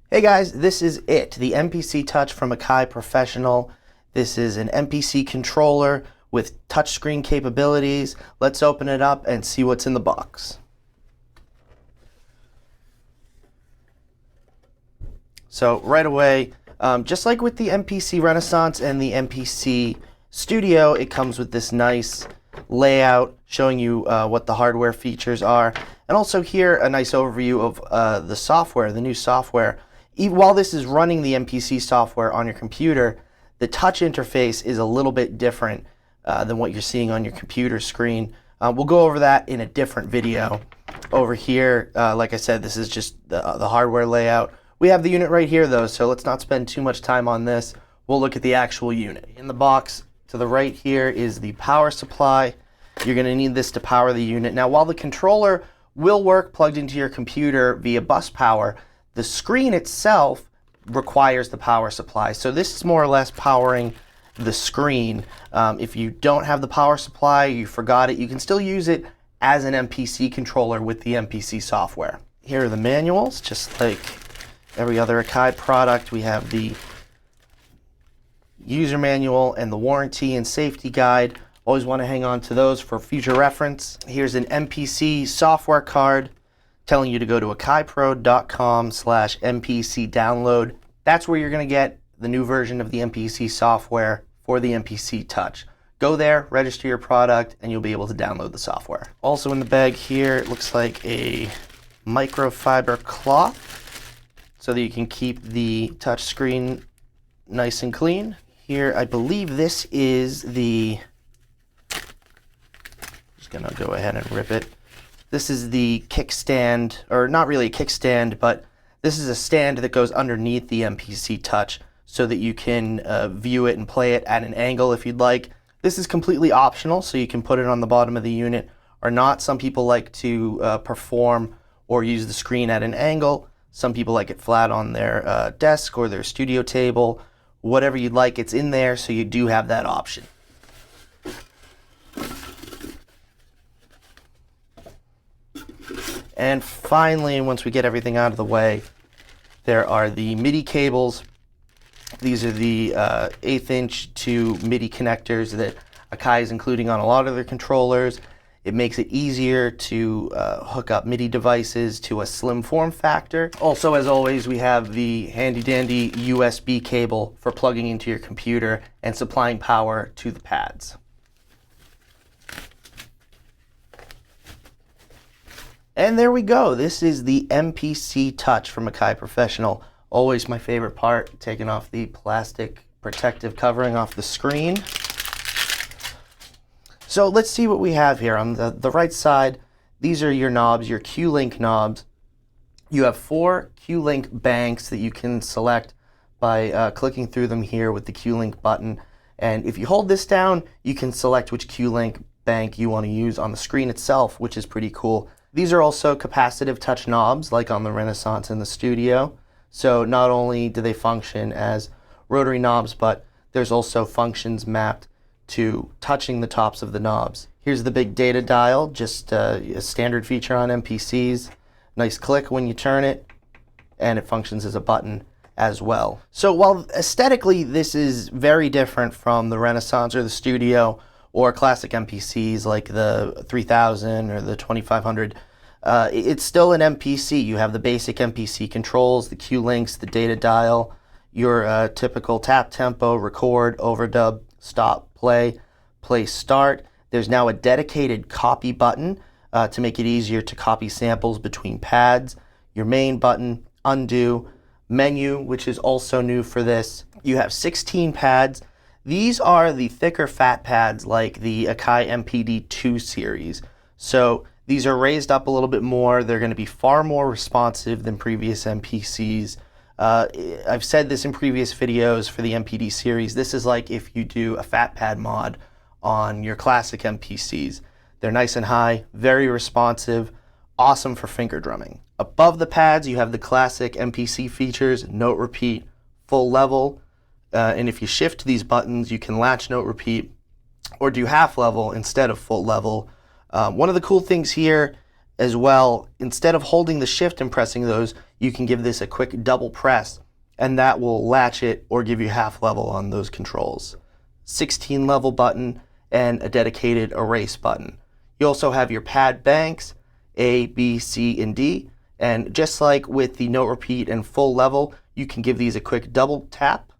Hey guys, this is it, the MPC Touch from Akai Professional. This is an MPC controller with touchscreen capabilities. Let's open it up and see what's in the box. So right away, just like with the MPC Renaissance and the MPC Studio, it comes with this nice layout showing you what the hardware features are. And also here, a nice overview of the software, the new software. While this is running the MPC software on your computer, the touch interface is a little bit different than what you're seeing on your computer screen. We'll go over that in a different video. Over here, like I said, this is just the hardware layout. We have the unit right here though, so let's not spend too much time on this. We'll look at the actual unit. In the box to the right here is the power supply. You're going to need this to power the unit. Now, while the controller will work plugged into your computer via bus power, the screen itself requires the power supply. So this is more or less powering the screen. If you don't have the power supply, you forgot it, you can still use it as an MPC controller with the MPC software. Here are the manuals, just like every other Akai product. We have the user manual and the warranty and safety guide. Always want to hang on to those for future reference. Here's an MPC software card telling you to go to akaipro.com/MPC download. That's where you're going to get the new version of the MPC software for the MPC Touch. Go there, register your product, and you'll be able to download the software. Also in the bag here, it looks like a microfiber cloth so that you can keep the touch screen nice and clean. Here, I believe this is the, just gonna go ahead and rip it. This is the kickstand, or not really a kickstand, but this is a stand that goes underneath the MPC Touch so that you can view it and play it at an angle if you'd like. This is completely optional, so you can put it on the bottom of the unit or not. Some people like to perform or use the screen at an angle. Some people like it flat on their desk or their studio table. Whatever you'd like, it's in there, so you do have that option. And finally, once we get everything out of the way, there are the Midi cables. These are the 1/8 inch to Midi connectors that Akai is including on a lot of their controllers. It makes it easier to hook up Midi devices to a slim form factor. Also, as always, we have the handy dandy USB cable for plugging into your computer and supplying power to the pads. And there we go. This is the MPC Touch from Akai Professional. Always my favorite part, taking off the plastic protective covering off the screen. So let's see what we have here. On the right side, these are your knobs, your Q-Link knobs. You have 4 Q-Link banks that you can select by clicking through them here with the Q-Link button. And if you hold this down, you can select which Q-Link bank you want to use on the screen itself, which is pretty cool. These are also capacitive touch knobs, like on the Renaissance and the Studio. So not only do they function as rotary knobs, but there's also functions mapped to touching the tops of the knobs. Here's the big data dial, just a standard feature on MPCs. Nice click when you turn it, and it functions as a button as well. So while aesthetically this is very different from the Renaissance or the Studio or classic MPCs like the 3000 or the 2500, it's still an MPC. You have the basic MPC controls, the Q-Links, the data dial, your typical tap tempo, record, overdub, stop, play, start. There's now a dedicated copy button to make it easier to copy samples between pads, your main button, undo, menu, which is also new for this. You have 16 pads. These are the thicker fat pads like the Akai MPD2 series. So these are raised up a little bit more. They're going to be far more responsive than previous MPCs. I've said this in previous videos for the MPD series. This is like if you do a fat pad mod on your classic MPCs. They're nice and high, very responsive, awesome for finger drumming. Above the pads, you have the classic MPC features, note repeat, full level. And if you shift these buttons, you can latch note repeat or do half level instead of full level. One of the cool things here as well, instead of holding the shift and pressing those, you can give this a quick double press, and that will latch it or give you half level on those controls. 16 level button and a dedicated erase button. You also have your pad banks, A, B, C, and D, and just like with the note repeat and full level, you can give these a quick double tap,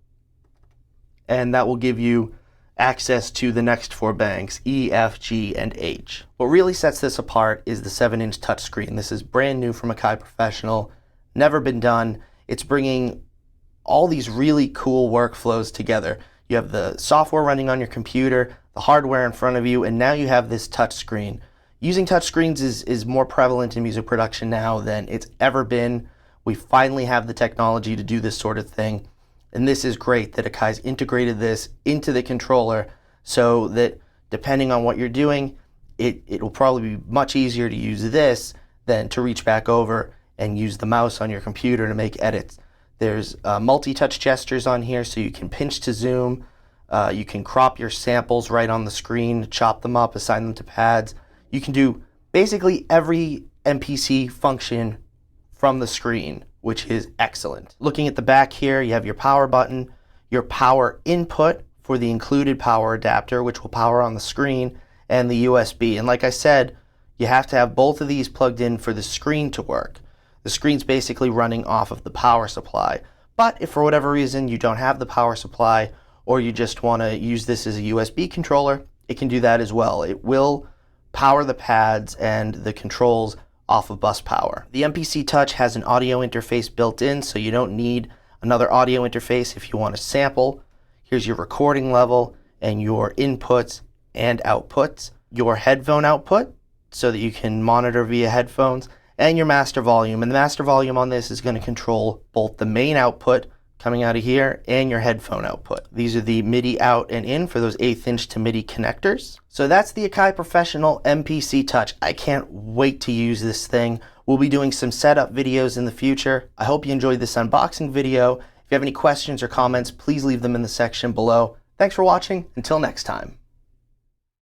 and that will give you access to the next 4 banks, E, F, G, and H. What really sets this apart is the 7-inch touchscreen. This is brand new from Akai Professional, never been done. It's bringing all these really cool workflows together. You have the software running on your computer, the hardware in front of you, and now you have this touchscreen. Using touchscreens is more prevalent in music production now than it's ever been. We finally have the technology to do this sort of thing. And this is great that Akai's integrated this into the controller so that depending on what you're doing, it will probably be much easier to use this than to reach back over and use the mouse on your computer to make edits. There's multi-touch gestures on here, so you can pinch to zoom. You can crop your samples right on the screen, chop them up, assign them to pads. You can do basically every MPC function from the screen, which is excellent. Looking at the back here, you have your power button, your power input for the included power adapter, which will power on the screen, and the USB. And like I said, you have to have both of these plugged in for the screen to work. The screen's basically running off of the power supply. But if for whatever reason you don't have the power supply, or you just want to use this as a USB controller, it can do that as well. It will power the pads and the controls off of bus power. The MPC Touch has an audio interface built in, so you don't need another audio interface if you want to sample. Here's your recording level and your inputs and outputs, your headphone output so that you can monitor via headphones, and your master volume. And the master volume on this is going to control both the main output coming out of here and your headphone output. These are the MIDI out and in for those 1/8 inch to MIDI connectors. So that's the Akai Professional MPC Touch. I can't wait to use this thing. We'll be doing some setup videos in the future. I hope you enjoyed this unboxing video. If you have any questions or comments, please leave them in the section below. Thanks for watching. Until next time.